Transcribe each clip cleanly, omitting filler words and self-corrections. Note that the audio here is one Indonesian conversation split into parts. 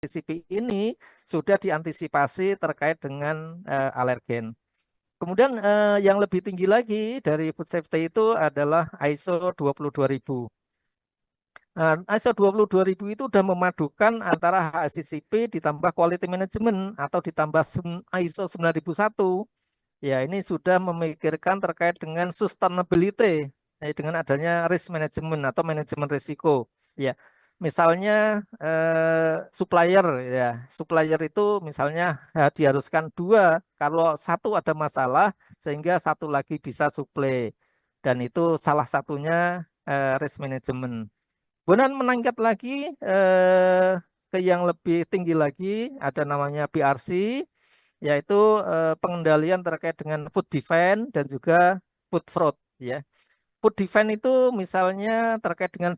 CP ini sudah diantisipasi terkait dengan alergen. Kemudian yang lebih tinggi lagi dari food safety itu adalah ISO 22000. Nah, ISO 22000 itu sudah memadukan antara HACCP ditambah quality management atau ditambah ISO 9001. Ya, ini sudah memikirkan terkait dengan sustainability, dengan adanya risk management atau manajemen risiko. Ya, misalnya supplier, ya, supplier itu misalnya diharuskan dua, kalau satu ada masalah sehingga satu lagi bisa suplai, dan itu salah satunya risk management. Kemudian meningkat lagi ke yang lebih tinggi lagi, ada namanya PRC, yaitu pengendalian terkait dengan food defense dan juga food fraud, ya. Food defense itu misalnya terkait dengan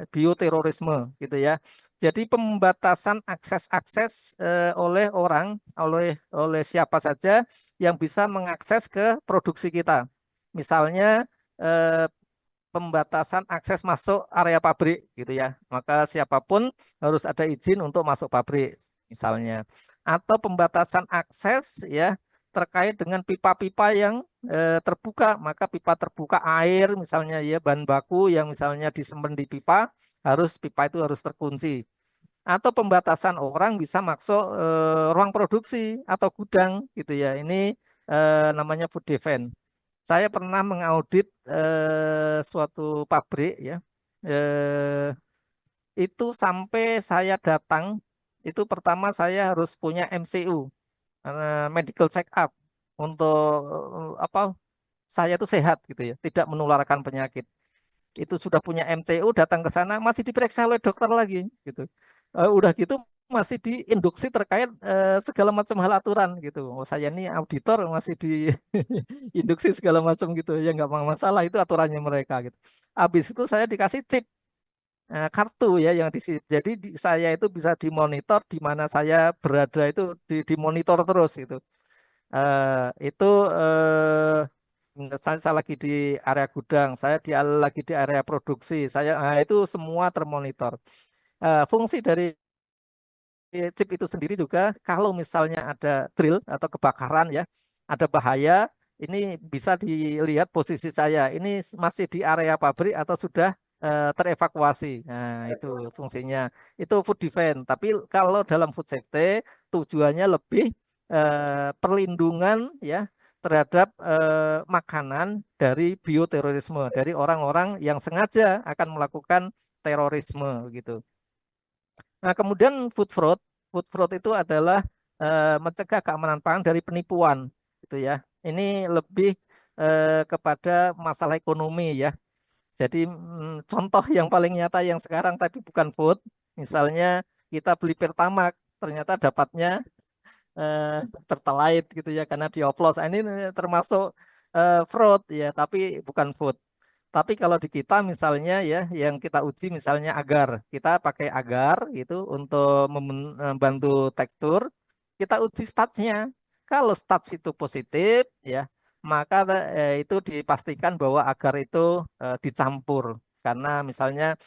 bioterorisme gitu ya. Jadi pembatasan akses-akses oleh orang, oleh siapa saja yang bisa mengakses ke produksi kita. Misalnya eh, pembatasan akses masuk area pabrik gitu ya. Maka siapapun harus ada izin untuk masuk pabrik misalnya. Atau pembatasan akses ya terkait dengan pipa-pipa yang terbuka, maka pipa terbuka air misalnya ya, bahan baku yang misalnya disimpan di pipa, pipa itu harus terkunci. Atau pembatasan orang bisa masuk ruang produksi atau gudang gitu ya. Ini namanya food defense. Saya pernah mengaudit suatu pabrik ya. Eh, itu sampai saya datang, itu pertama saya harus punya MCU, medical check up, untuk apa, saya itu sehat gitu ya, tidak menularkan penyakit. Itu sudah punya MCU, datang ke sana masih diperiksa oleh dokter lagi gitu. Udah gitu masih diinduksi terkait segala macam hal aturan gitu. Oh, saya ini auditor masih diinduksi segala macam gitu ya, nggak masalah, itu aturannya mereka gitu. Habis itu saya dikasih chip, kartu ya yang jadi saya itu bisa dimonitor di mana saya berada, itu dimonitor terus itu. Itu saya lagi di area gudang, saya lagi di area produksi, itu semua termonitor. Fungsi dari chip itu sendiri juga, kalau misalnya ada drill atau kebakaran ya, ada bahaya, ini bisa dilihat posisi saya. Ini masih di area pabrik atau sudah terevakuasi. Nah, itu fungsinya. Itu food defense. Tapi kalau dalam food safety, tujuannya lebih perlindungan ya terhadap makanan dari bioterorisme, dari orang-orang yang sengaja akan melakukan terorisme gitu. Nah, kemudian food fraud. Food fraud itu adalah mencegah keamanan pangan dari penipuan, gitu ya. Ini lebih kepada masalah ekonomi ya. Jadi contoh yang paling nyata yang sekarang tapi bukan food, misalnya kita beli Pertamax, ternyata dapatnya Pertalite gitu ya karena dioplos. Ini termasuk fraud ya, tapi bukan food. Tapi kalau di kita misalnya ya, yang kita uji misalnya agar, kita pakai agar gitu untuk membantu tekstur, kita uji statsnya. Kalau stats itu positif ya, maka itu dipastikan bahwa agar itu dicampur. Karena misalnya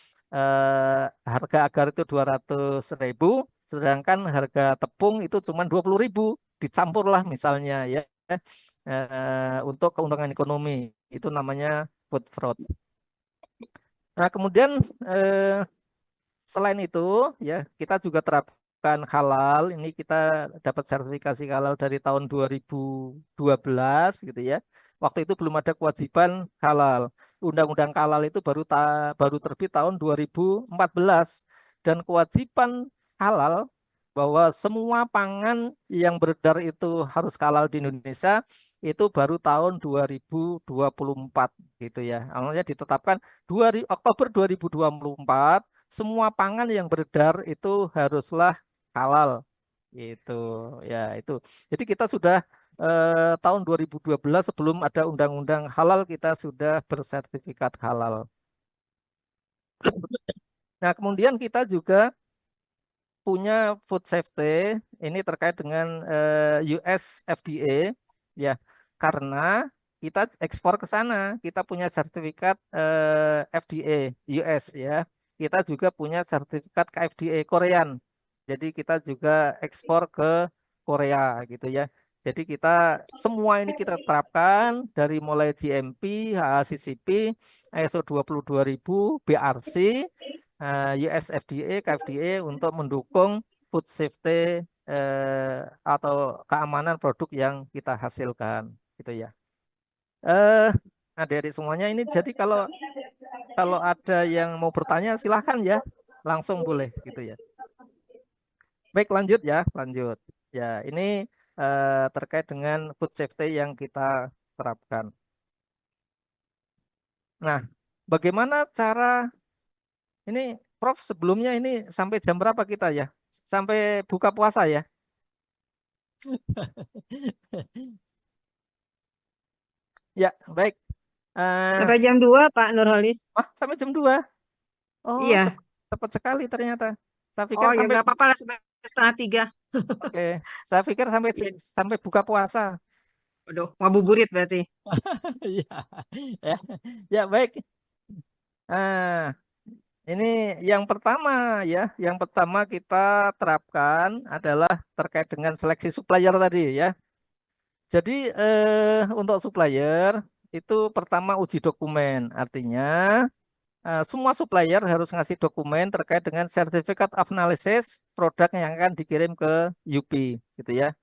harga agar itu 200.000, sedangkan harga tepung itu cuma 20.000, dicampurlah misalnya ya, untuk keuntungan ekonomi. Itu namanya food fraud. Nah, kemudian eh, selain itu ya kita juga terapkan halal. Ini kita dapat sertifikasi halal dari tahun 2012 gitu ya. Waktu itu belum ada kewajiban halal. Undang-undang halal itu baru terbit tahun 2014, dan kewajiban halal bahwa semua pangan yang beredar itu harus halal di Indonesia itu baru tahun 2024 gitu ya. Awalnya ditetapkan Oktober 2024, semua pangan yang beredar itu haruslah halal gitu ya. Itu jadi kita sudah tahun 2012, sebelum ada undang-undang halal, kita sudah bersertifikat halal. Nah, kemudian kita juga punya food safety, ini terkait dengan US FDA ya, karena kita ekspor ke sana, kita punya sertifikat FDA US ya. Kita juga punya sertifikat KFDA Korean. Jadi kita juga ekspor ke Korea gitu ya. Jadi kita semua ini kita terapkan dari mulai GMP, HACCP, ISO 22000, BRC, US FDA, KFDA untuk mendukung food safety atau keamanan produk yang kita hasilkan gitu ya. Eh, Adik-adik semuanya ini jadi kalau kalau ada yang mau bertanya silahkan ya, langsung boleh gitu ya. Baik, lanjut ya, lanjut. Ya, ini terkait dengan food safety yang kita terapkan. Nah, bagaimana cara ini, Prof, sebelumnya ini sampai jam berapa kita ya? Sampai buka puasa ya? Ya, baik. Sampai Eh, jam 2 Pak Nurholis. Sampai jam 2. Oh, Iya. cepat, cepat sekali ternyata. Saya pikir Oh ya sampai nggak apa-apa lah sampai setengah 3. oke. Saya pikir sampai Iya. sampai buka puasa. Waduh, ngabuburit berarti. Iya. Ya, ya baik. Ini yang pertama ya, yang pertama kita terapkan adalah terkait dengan seleksi supplier tadi ya. Jadi untuk supplier itu pertama uji dokumen, artinya semua supplier harus ngasih dokumen terkait dengan Certificate of Analysis produk yang akan dikirim ke UP gitu ya.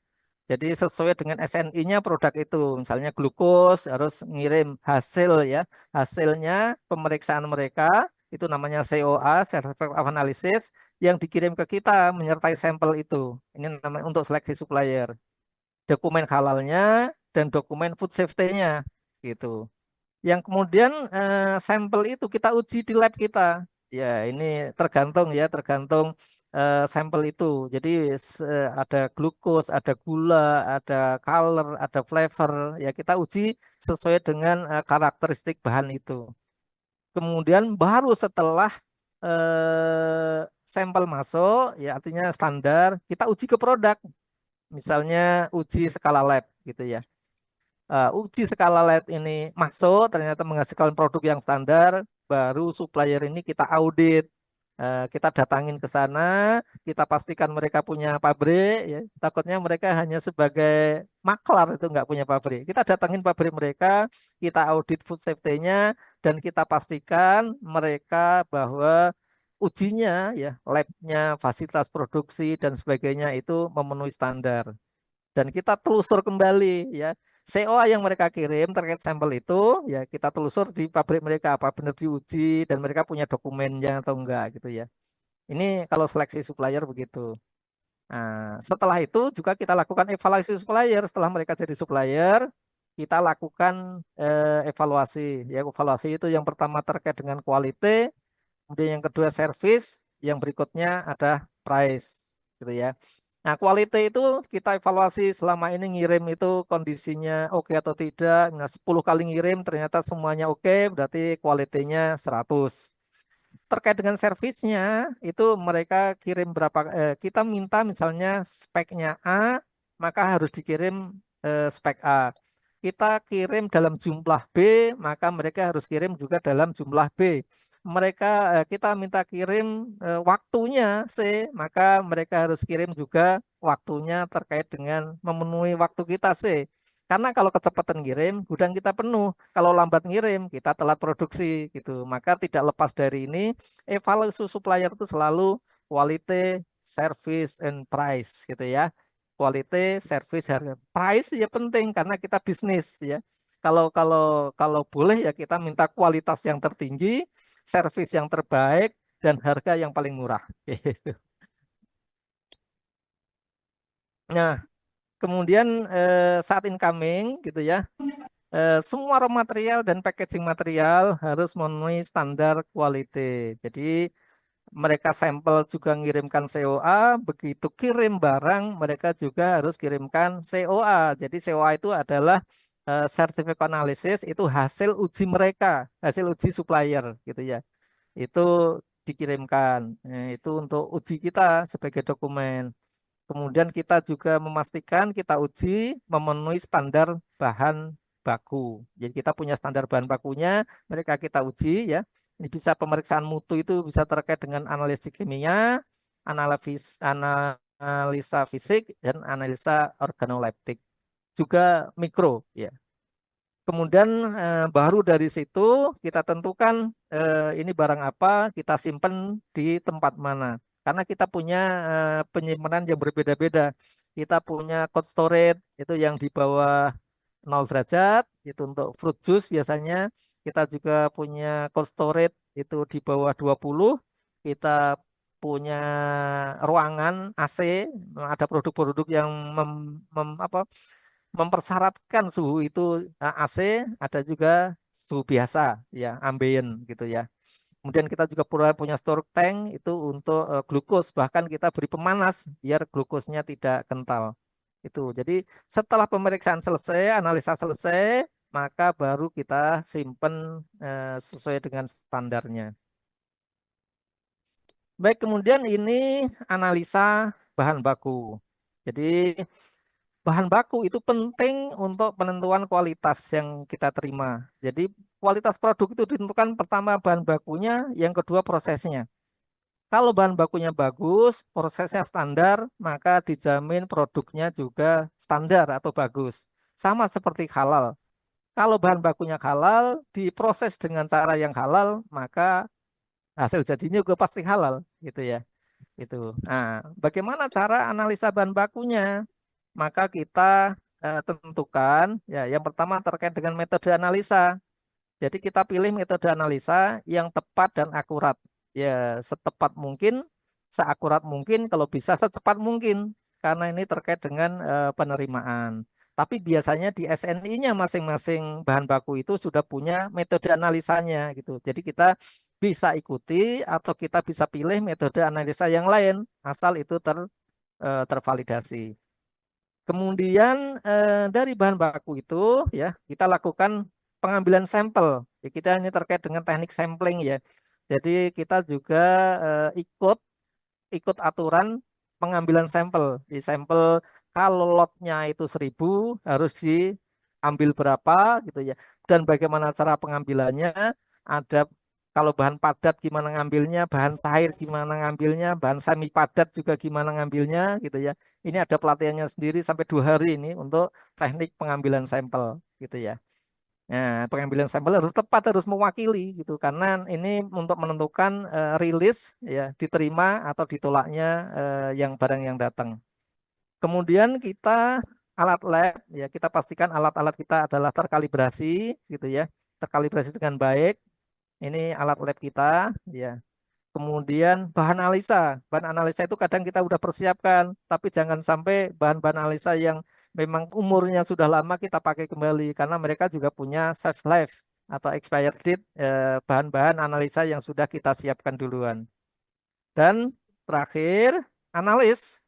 Jadi sesuai dengan SNI-nya produk itu, misalnya glukos harus ngirim hasil ya, hasilnya pemeriksaan mereka itu namanya COA, Certificate of Analysis, yang dikirim ke kita menyertai sampel itu. Ini namanya untuk seleksi supplier. Dokumen halalnya dan dokumen food safety-nya gitu. Yang kemudian sampel itu kita uji di lab kita. Ya, ini tergantung ya, tergantung sampel itu. Jadi ada glukos, ada gula, ada color, ada flavor. Ya, kita uji sesuai dengan karakteristik bahan itu. Kemudian baru setelah sampel masuk, ya artinya standar, kita uji ke produk. Misalnya uji skala lab gitu ya. Uji skala lab ini masuk, ternyata menghasilkan produk yang standar, baru supplier ini kita audit. Kita datangin ke sana, kita pastikan mereka punya pabrik, ya. Takutnya mereka hanya sebagai maklar itu nggak punya pabrik. Kita datangin pabrik mereka, kita audit food safety-nya, dan kita pastikan mereka bahwa ujinya, ya, labnya, fasilitas produksi dan sebagainya itu memenuhi standar dan kita telusur kembali ya COA yang mereka kirim terkait sampel itu ya kita telusur di pabrik mereka apa benar diuji dan mereka punya dokumennya atau enggak gitu ya. Ini kalau seleksi supplier begitu. Nah, setelah itu juga kita lakukan evaluasi supplier. Setelah mereka jadi supplier, kita lakukan evaluasi. Ya, evaluasi itu yang pertama terkait dengan quality, kemudian yang kedua service, yang berikutnya ada price, gitu ya. Nah, quality itu kita evaluasi selama ini ngirim itu kondisinya oke atau tidak. Nah, 10 kali ngirim ternyata semuanya oke, berarti quality-nya 100. Terkait dengan servisnya, itu mereka kirim berapa, kita minta misalnya speknya A, maka harus dikirim spek A. Kita kirim dalam jumlah B, maka mereka harus kirim juga dalam jumlah B. Kita minta kirim waktunya C, maka mereka harus kirim juga waktunya terkait dengan memenuhi waktu kita C. Karena kalau kecepatan ngirim, gudang kita penuh. Kalau lambat ngirim, kita telat produksi gitu. Maka tidak lepas dari ini, evaluasi supplier itu selalu quality, service, and price gitu ya. Quality, service, harga. Price ya penting karena kita bisnis ya. Kalau kalau kalau boleh ya kita minta kualitas yang tertinggi, service yang terbaik, dan harga yang paling murah. Gitu. Nah, kemudian saat incoming gitu ya, semua raw material dan packaging material harus memenuhi standar quality. Jadi mereka sampel juga ngirimkan COA, begitu kirim barang mereka juga harus kirimkan COA. Jadi COA itu adalah certificate analysis, itu hasil uji mereka, hasil uji supplier gitu ya. Itu dikirimkan. Itu untuk uji kita sebagai dokumen. Kemudian kita juga memastikan kita uji memenuhi standar bahan baku. Jadi kita punya standar bahan bakunya, mereka kita uji ya. Ini bisa pemeriksaan mutu itu bisa terkait dengan analisis kimia, analisa fisik, dan analisa organoleptik. Juga mikro, ya. Kemudian baru dari situ kita tentukan ini barang apa, kita simpan di tempat mana. Karena kita punya penyimpanan yang berbeda-beda. Kita punya cold storage itu yang di bawah 0 derajat, itu untuk fruit juice biasanya. Kita juga punya cold storage itu di bawah 20. Kita punya ruangan AC, ada produk-produk yang mempersyaratkan suhu itu AC, ada juga suhu biasa ya, ambient gitu ya. Kemudian kita juga punya storage tank itu untuk glukos, bahkan kita beri pemanas biar glukosnya tidak kental. Itu. Jadi setelah pemeriksaan selesai, analisa selesai, maka baru kita simpen sesuai dengan standarnya. Baik, kemudian ini analisa bahan baku. Jadi bahan baku itu penting untuk penentuan kualitas yang kita terima. Jadi kualitas produk itu ditentukan pertama bahan bakunya, yang kedua prosesnya. Kalau bahan bakunya bagus, prosesnya standar, maka dijamin produknya juga standar atau bagus. Sama seperti halal. Kalau bahan bakunya halal, diproses dengan cara yang halal, maka hasil jadinya juga pasti halal, gitu ya. Itu. Nah, bagaimana cara analisa bahan bakunya? Maka kita tentukan ya, yang pertama terkait dengan metode analisa. Jadi kita pilih metode analisa yang tepat dan akurat. Ya, setepat mungkin, seakurat mungkin, kalau bisa secepat mungkin. Karena ini terkait dengan penerimaan. Tapi biasanya di SNI-nya masing-masing bahan baku itu sudah punya metode analisanya gitu. Jadi kita bisa ikuti atau kita bisa pilih metode analisa yang lain asal itu tervalidasi. Kemudian dari bahan baku itu ya kita lakukan pengambilan sampel. Ya, kita ini terkait dengan teknik sampling ya. Jadi kita juga ikut aturan pengambilan sampel. Di sampel kalau lotnya itu 1.000 harus diambil berapa gitu ya. Dan bagaimana cara pengambilannya? Ada kalau bahan padat gimana ngambilnya, bahan cair gimana ngambilnya, bahan semi padat juga gimana ngambilnya gitu ya. Ini ada pelatihannya sendiri sampai 2 hari ini untuk teknik pengambilan sampel gitu ya. Nah, pengambilan sampel harus tepat, harus mewakili gitu karena ini untuk menentukan rilis ya, diterima atau ditolaknya yang barang yang datang. Kemudian kita alat lab ya, kita pastikan alat-alat kita adalah terkalibrasi gitu ya, terkalibrasi dengan baik. Ini alat lab kita ya. Kemudian bahan analisa itu kadang kita udah persiapkan, tapi jangan sampai bahan-bahan analisa yang memang umurnya sudah lama kita pakai kembali karena mereka juga punya shelf life atau expired date bahan-bahan analisa yang sudah kita siapkan duluan. Dan terakhir, analis.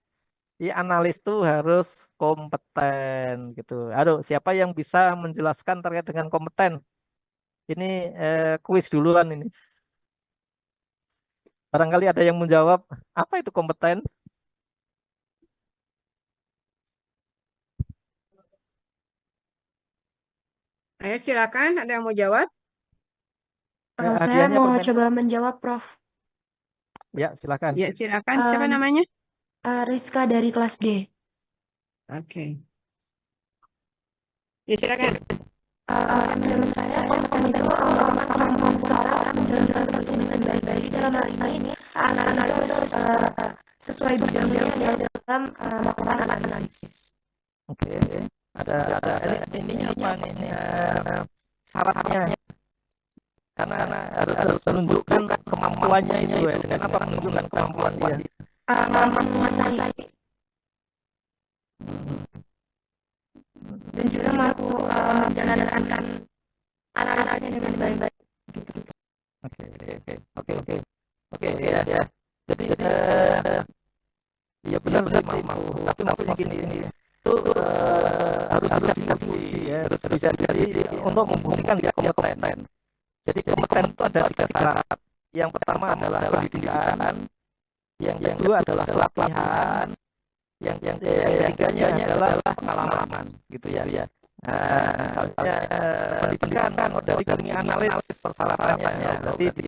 Analis itu harus kompeten gitu. Aduh, siapa yang bisa menjelaskan terkait dengan kompeten? Ini kuis duluan ini. Barangkali ada yang menjawab, apa itu kompeten? Ayo silakan, ada yang mau jawab? Saya Hadiahnya mau permen. coba menjawab, Prof. Ya, silakan. Ya, silakan. Siapa Em, namanya? Rizka dari kelas D. Oke. Ya, silakan. Menurut saya, kompeten itu kemampuan seseorang menjalankan tugasnya dengan baik-baik. Dalam hal ini, analis harus sesuai bidangnya dia dalam melakukan analisis. Oke. Ada ininya apa nih? Ini syaratnya. Karena harus menunjukkan kemampuannya itu ya. Kenapa menunjukkan kemampuan dia? Mampu menguasai dan juga mampu menjalankan analisisnya dengan baik-baik. Oke ya. Jadi ya benar sih mampu. Tapi maksudnya gini itu harus bisa diuji ya, harus bisa diuji untuk membuktikan dia kompeten. Jadi kompeten itu ada 3 syarat. Yang pertama adalah pendidikan, yang kedua adalah pelatihan, yang ketiganya adalah pengalaman gitu ya. Misalnya pendidikan kan dari kami analis persyaratannya berarti